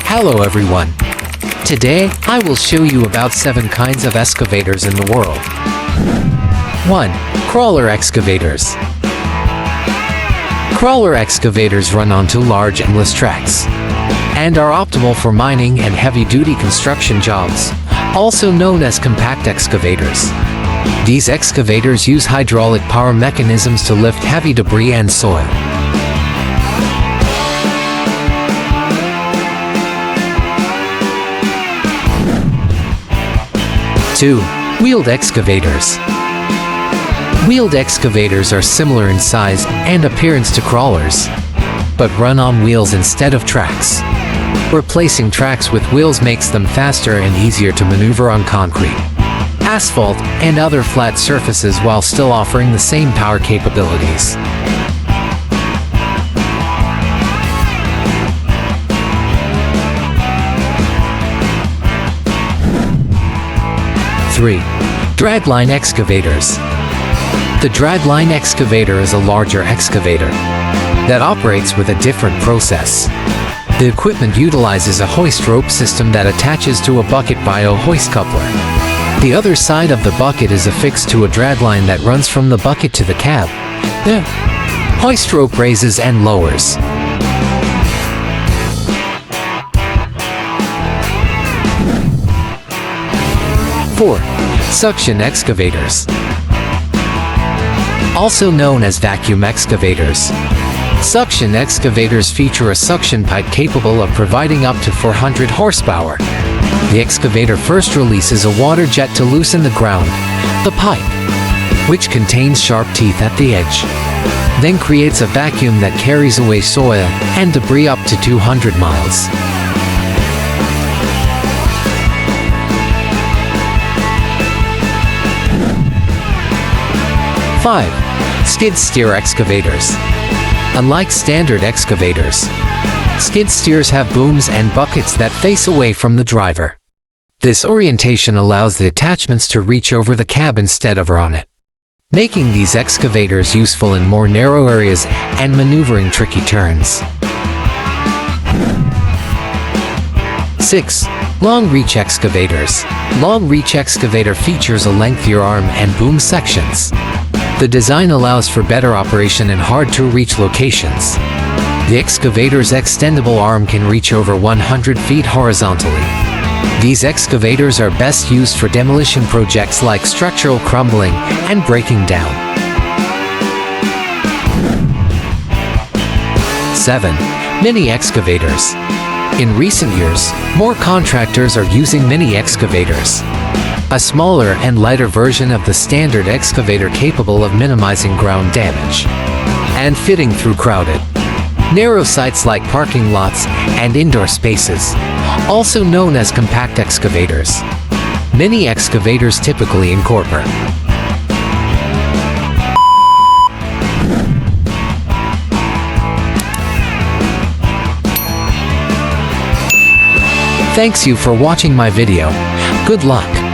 Hello everyone. Today, I will show you about 7 kinds of excavators in the world. 1. Crawler excavators. Crawler excavators run onto large endless tracks and are optimal for mining and heavy-duty construction jobs, also known as compact excavators. These excavators use hydraulic power mechanisms to lift heavy debris and soil. 2. Wheeled excavators. Wheeled excavators are similar in size and appearance to crawlers, but run on wheels instead of tracks. Replacing tracks with wheels makes them faster and easier to maneuver on concrete, asphalt, and other flat surfaces while still offering the same power capabilities. 3. Dragline excavators. The dragline excavator is a larger excavator that operates with a different process. The equipment utilizes a hoist rope system that attaches to a bucket by a hoist coupler. The other side of the bucket is affixed to a dragline that runs from the bucket to the cab. The hoist rope raises and lowers. 4. Suction excavators. Also known as vacuum excavators. Suction excavators feature a suction pipe capable of providing up to 400 horsepower. The excavator first releases a water jet to loosen the ground. The pipe, which contains sharp teeth at the edge, then creates a vacuum that carries away soil and debris up to 200 miles. 5. Skid steer excavators. Unlike standard excavators, skid steers have booms and buckets that face away from the driver. This orientation allows the attachments to reach over the cab instead of on it, making these excavators useful in more narrow areas and maneuvering tricky turns. 6. Long reach excavators. Long reach excavator features a lengthier arm and boom sections. The design allows for better operation in hard-to-reach locations. The excavator's extendable arm can reach over 100 feet horizontally. These excavators are best used for demolition projects like structural crumbling and breaking down. 7. Mini excavators. In recent years, more contractors are using mini excavators, a smaller and lighter version of the standard excavator capable of minimizing ground damage and fitting through crowded, narrow sites like parking lots and indoor spaces, also known as compact excavators. Mini excavators typically incorporate Thanks you for watching my video. Good luck.